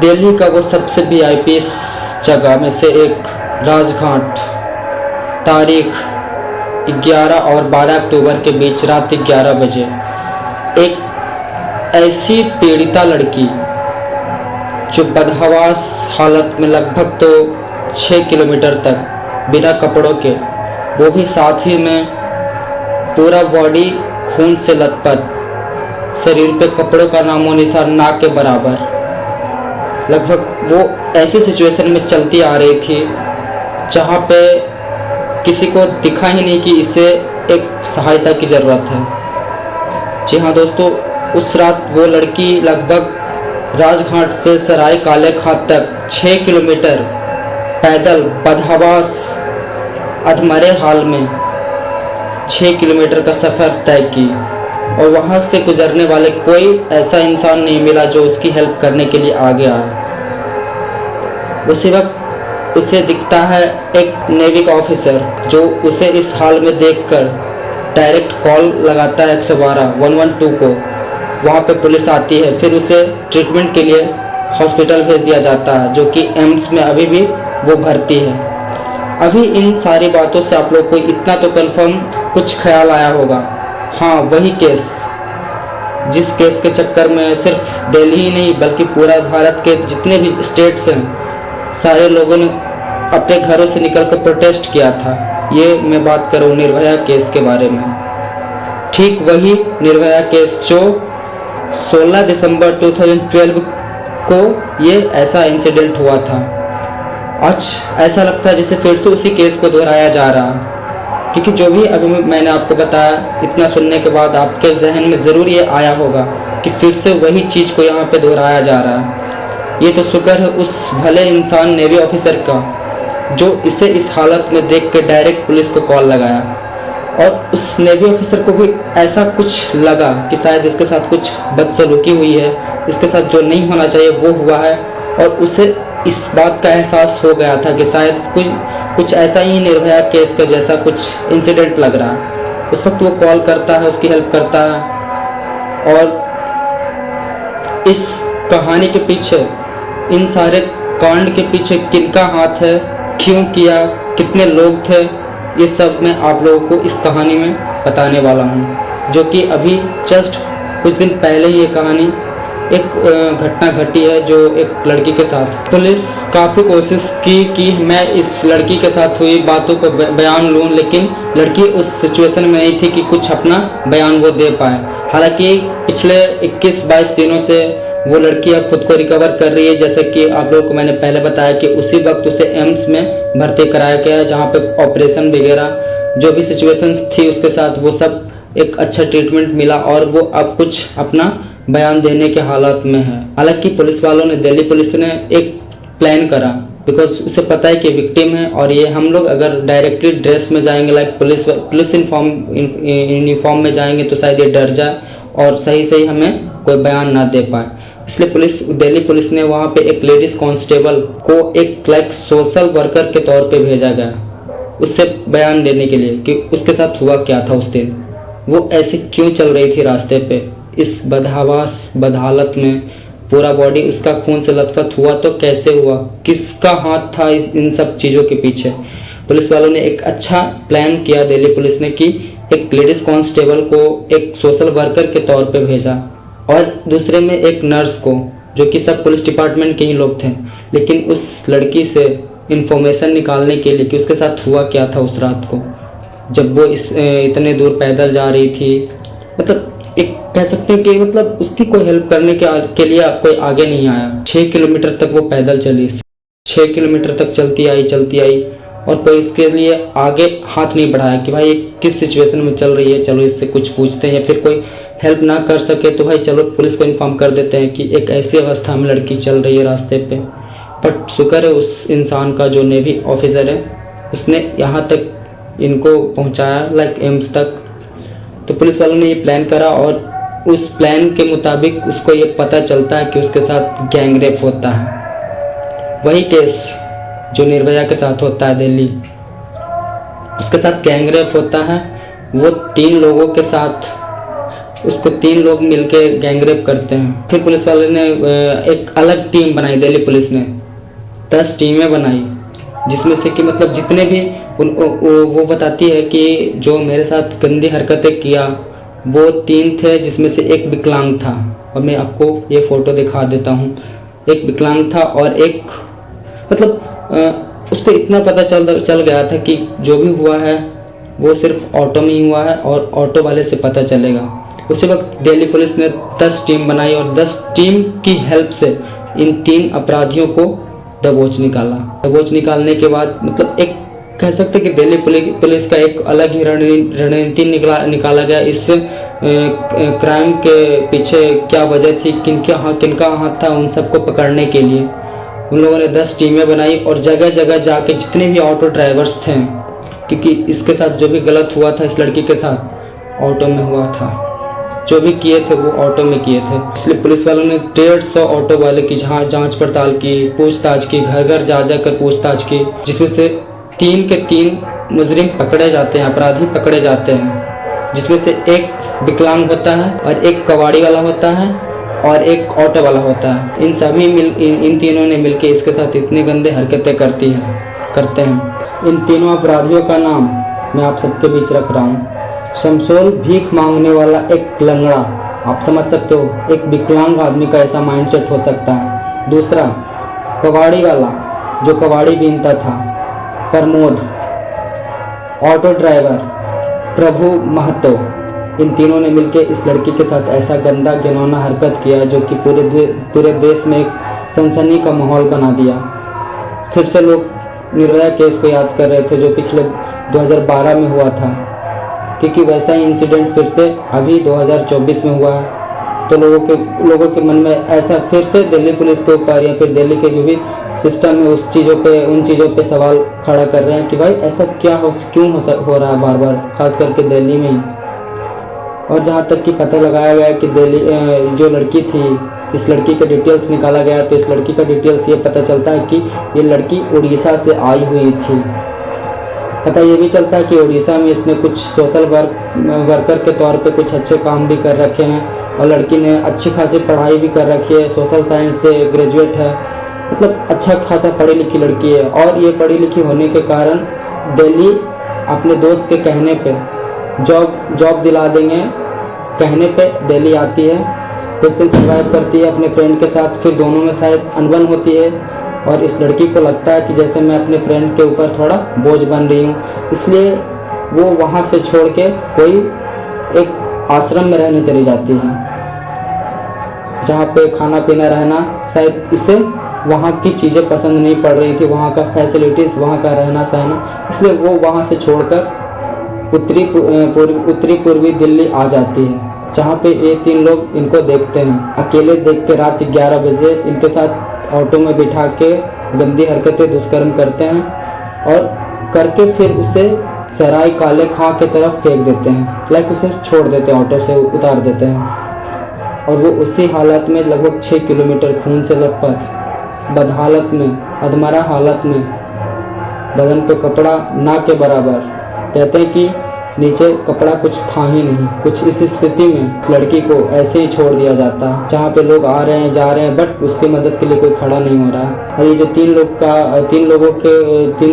दिल्ली का वो सबसे वीआईपी जगह में से एक राजघाट, तारीख 11 और 12 अक्टूबर के बीच रात 11 बजे एक ऐसी पीड़िता लड़की जो बदहवास हालत में लगभग तो 6 किलोमीटर तक बिना कपड़ों के, वो भी साथ ही में पूरा बॉडी खून से लथपथ, शरीर पे कपड़ों का नामो निशान ना के बराबर, लगभग वो ऐसी सिचुएशन में चलती आ रही थी जहाँ पे किसी को दिखा ही नहीं कि इसे एक सहायता की ज़रूरत है। जी हाँ दोस्तों, उस रात वो लड़की लगभग राजघाट से सराय काले खां तक 6 किलोमीटर पैदल बदहवास अधमरे हाल में 6 किलोमीटर का सफ़र तय की और वहाँ से गुजरने वाले कोई ऐसा इंसान नहीं मिला जो उसकी हेल्प करने के लिए आगे आए। उसी वक्त उसे दिखता है एक नेवी का ऑफिसर जो उसे इस हाल में देखकर डायरेक्ट कॉल लगाता है 112 को। वहाँ पे पुलिस आती है, फिर उसे ट्रीटमेंट के लिए हॉस्पिटल भेज दिया जाता है जो कि एम्स में अभी भी वो भर्ती है। अभी इन सारी बातों से आप लोग को इतना तो कंफर्म कुछ ख्याल आया होगा, हाँ वही केस जिस केस के चक्कर में सिर्फ दिल्ली ही नहीं बल्कि पूरा भारत के जितने भी स्टेट्स हैं, सारे लोगों ने अपने घरों से निकलकर प्रोटेस्ट किया था। ये मैं बात करूँ निर्भया केस के बारे में। ठीक वही निर्भया केस जो 16 दिसंबर 2012 को ये ऐसा इंसिडेंट हुआ था। आज ऐसा लगता है जैसे फिर से उसी केस को दोहराया जा रहा है, क्योंकि जो भी अभी मैंने आपको बताया, इतना सुनने के बाद आपके जहन में ज़रूर ये आया होगा कि फिर से वही चीज़ को यहाँ पे दोहराया जा रहा है। ये तो शुक्र है उस भले इंसान नेवी ऑफिसर का जो इसे इस हालत में देख के डायरेक्ट पुलिस को कॉल लगाया और उस नेवी ऑफिसर को भी ऐसा कुछ लगा कि शायद इसके साथ कुछ बदसलूकी हुई है, इसके साथ जो नहीं होना चाहिए वो हुआ है, और उसे इस बात का एहसास हो गया था कि शायद कुछ ऐसा ही निर्भया केस का जैसा कुछ इंसिडेंट लग रहा है। उस वक्त वो कॉल करता है, उसकी हेल्प करता है। और इस कहानी के पीछे, इन सारे कांड के पीछे किनका हाथ है, क्यों किया, कितने लोग थे, ये सब मैं आप लोगों को इस कहानी में बताने वाला हूँ, जो कि अभी जस्ट कुछ दिन पहले ही ये कहानी एक घटना घटी है जो एक लड़की के साथ। पुलिस काफ़ी कोशिश की कि मैं इस लड़की के साथ हुई बातों को बयान लूं, लेकिन लड़की उस सिचुएशन में नहीं थी कि कुछ अपना बयान वो दे पाए। हालांकि पिछले 21-22 दिनों से वो लड़की अब खुद को रिकवर कर रही है, जैसे कि आप लोगों को मैंने पहले बताया कि उसी वक्त उसे एम्स में भर्ती कराया गया, जहाँ पे ऑपरेशन वगैरह जो भी सिचुएशन थी उसके साथ वो सब एक अच्छा ट्रीटमेंट मिला और वो अब कुछ अपना बयान देने के हालात में है। हालांकि पुलिस वालों ने, दिल्ली पुलिस ने एक प्लान करा, बिकॉज उसे पता है कि विक्टिम है और ये हम लोग अगर डायरेक्टली ड्रेस में जाएंगे, लाइक पुलिस यूनिफॉर्म में जाएंगे तो शायद ये डर जाए और सही हमें कोई बयान ना दे पाए। इसलिए दिल्ली पुलिस ने वहाँ पे एक लेडीज कांस्टेबल को एक लाइक सोशल वर्कर के तौर पे भेजा गया उससे बयान देने के लिए कि उसके साथ हुआ क्या था उस दिन, वो ऐसे क्यों चल रही थी रास्ते पे इस बदहवास बदहालत में, पूरा बॉडी उसका खून से लथपथ हुआ तो कैसे हुआ, किसका हाथ था इन सब चीज़ों के पीछे। पुलिस वालों ने एक अच्छा प्लान किया दिल्ली पुलिस ने कि एक लेडीज कांस्टेबल को एक सोशल वर्कर के तौर पे भेजा और दूसरे में एक नर्स को, जो कि सब पुलिस डिपार्टमेंट के ही लोग थे, लेकिन उस लड़की से इंफॉर्मेशन निकालने के लिए कि उसके साथ हुआ क्या था उस रात को जब वो इतने दूर पैदल जा रही थी। मतलब एक कह सकते हैं कि मतलब उसकी कोई हेल्प करने के लिए कोई आगे नहीं आया। 6 किलोमीटर तक वो पैदल चली, 6 किलोमीटर तक चलती आई और कोई इसके लिए आगे हाथ नहीं बढ़ाया कि भाई किस सिचुएशन में चल रही है, चलो इससे कुछ पूछते हैं, या फिर कोई हेल्प ना कर सके तो भाई चलो पुलिस को इन्फॉर्म कर देते हैं कि एक ऐसी अवस्था में लड़की चल रही है रास्ते पे। बट शुक्र है उस इंसान का जो नेवी ऑफिसर है उसने यहाँ तक इनको पहुँचाया, लाइक एम्स तक। तो पुलिस वालों ने ये प्लान करा और उस प्लान के मुताबिक उसको ये पता चलता है कि उसके साथ गैंग रेप होता है। वही केस जो निर्भया के साथ होता है दिल्ली, उसके साथ गैंग रेप होता है। वो 3 लोगों के साथ उसको 3 लोग मिलके गैंगरेप करते हैं। फिर पुलिस वाले ने एक अलग टीम बनाई, दिल्ली पुलिस ने 10 टीमें बनाई, जिसमें से कि मतलब जितने भी वो बताती है कि जो मेरे साथ गंदी हरकतें किया वो 3 थे, जिसमें से एक विकलांग था। और मैं आपको ये फ़ोटो दिखा देता हूँ। एक विकलांग था और एक मतलब उसको इतना पता चल गया था कि जो भी हुआ है वो सिर्फ ऑटो में ही हुआ है और ऑटो वाले से पता चलेगा। उसी वक्त दिल्ली पुलिस ने 10 टीम बनाई और 10 टीम की हेल्प से इन 3 अपराधियों को दबोच निकाला। दबोच निकालने के बाद मतलब एक कह सकते कि दिल्ली पुलिस का एक अलग ही रणनीति निकाला गया। इस क्राइम के पीछे क्या वजह थी, किनका हाथ था, उन सबको पकड़ने के लिए उन लोगों ने 10 टीमें बनाई और जगह जगह जाके जितने भी ऑटो ड्राइवर्स थे, क्योंकि इसके साथ जो भी गलत हुआ था इस लड़की के साथ ऑटो में हुआ था, जो भी किए थे वो ऑटो में किए थे। इसलिए पुलिस वालों ने 150 ऑटो वाले की जांच पड़ताल की, पूछताछ की, घर घर जा कर पूछताछ की, जिसमें से 3 के 3 मुजरिम पकड़े जाते हैं, अपराधी पकड़े जाते हैं, जिसमें से एक विकलांग होता है और एक कबाड़ी वाला होता है और एक ऑटो वाला होता है। इन तीनों ने मिलकर इसके साथ इतनी गंदे हरकतें करते हैं। इन तीनों अपराधियों का नाम मैं आप सबके बीच रख रहा हूँ। शमशोल भीख मांगने वाला एक लंगड़ा, आप समझ सकते हो एक विकलांग आदमी का ऐसा माइंडसेट हो सकता है। दूसरा कबाड़ी वाला जो कबाड़ी बीनता था, प्रमोद। ऑटो ड्राइवर प्रभु महतो। इन तीनों ने मिलकर इस लड़की के साथ ऐसा गंदा घिनौना हरकत किया जो कि पूरे देश में एक सनसनी का माहौल बना दिया। फिर से लोग निर्भया केस को याद कर रहे थे जो पिछले 2012 में हुआ था, क्योंकि वैसा ही इंसिडेंट फिर से अभी 2024 में हुआ है। तो लोगों के मन में ऐसा फिर से दिल्ली पुलिस के ऊपर या फिर दिल्ली के जो भी सिस्टम है उन चीज़ों पे सवाल खड़ा कर रहे हैं कि भाई ऐसा क्यों हो रहा है बार बार, खास करके दिल्ली में ही। और जहाँ तक कि पता लगाया गया कि दिल्ली जो लड़की थी, इस लड़की का डिटेल्स निकाला गया तो इस लड़की का डिटेल्स ये पता चलता है कि ये लड़की उड़ीसा से आई हुई थी। पता ये भी चलता है कि उड़ीसा में इसने कुछ सोशल वर्कर के तौर पे कुछ अच्छे काम भी कर रखे हैं और लड़की ने अच्छी खासी पढ़ाई भी कर रखी है, सोशल साइंस से ग्रेजुएट है, मतलब अच्छा खासा पढ़ी लिखी लड़की है। और ये पढ़ी लिखी होने के कारण दिल्ली अपने दोस्त के कहने पे जॉब दिला देंगे कहने पे दिल्ली आती है, कुछ दिन सर्वाइव करती है अपने फ्रेंड के साथ, फिर दोनों में शायद अनबन होती है और इस लड़की को लगता है कि जैसे मैं अपने फ्रेंड के ऊपर थोड़ा बोझ बन रही हूँ, इसलिए वो वहाँ से छोड़ के कोई एक आश्रम में रहने चली जाती है, जहाँ पे खाना पीना रहना शायद इसे वहाँ की चीज़ें पसंद नहीं पड़ रही थी, वहाँ का फैसिलिटीज़, वहाँ का रहना सहना, इसलिए वो वहाँ से छोड़कर उत्तरी पूर्वी दिल्ली आ जाती है, जहाँ पे ये 3 लोग इनको देखते हैं। अकेले देख के रात 11 बजे इनके साथ ऑटो में बिठा के गंदी हरकतें दुष्कर्म करते हैं और करके फिर उसे सराय काले खां की तरफ फेंक देते हैं, लाइक उसे छोड़ देते हैं, ऑटो से उतार देते हैं। और वो उसी हालत में लगभग 6 किलोमीटर खून से लथपथ, बदहालत में, अधमरा हालत में, बदन पे कपड़ा ना के बराबर, कहते हैं कि नीचे कपड़ा कुछ था ही नहीं। कुछ इस स्थिति में लड़की को ऐसे ही छोड़ दिया जाता है, जहाँ पे लोग आ रहे हैं जा रहे हैं बट उसकी मदद के लिए कोई खड़ा नहीं हो रहा है। और ये जो 3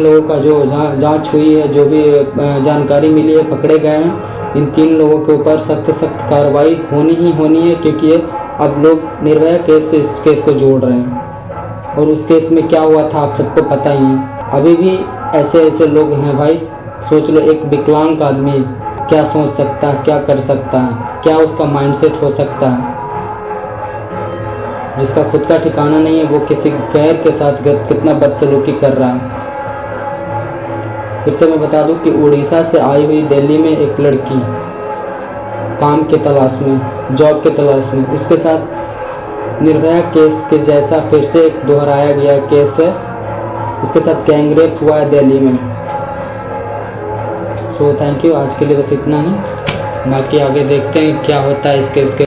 लोगों का जो जांच हुई है, जो भी जानकारी मिली है, पकड़े गए हैं, इन 3 लोगों के ऊपर सख्त कार्रवाई होनी है, क्योंकि ये अब लोग निर्भया केस से इस केस को जोड़ रहे हैं। और उस केस में क्या हुआ था आप सबको पता ही है। अभी भी ऐसे लोग हैं भाई, सोच लो एक विकलांग आदमी क्या सोच सकता है, क्या कर सकता है, क्या उसका माइंडसेट हो सकता है, जिसका खुद का ठिकाना नहीं है, वो किसी गैर के साथ कितना बदसलूकी कर रहा है। फिर से मैं बता दूं कि उड़ीसा से आई हुई दिल्ली में एक लड़की काम के तलाश में, जॉब के तलाश में, उसके साथ निर्भया केस के जैसा फिर से एक दोहराया गया केस है, उसके साथ गैंगरेप हुआ है दिल्ली में। सो थैंक यू, आज के लिए बस इतना ही, बाकी आगे देखते हैं क्या होता है इस केस के।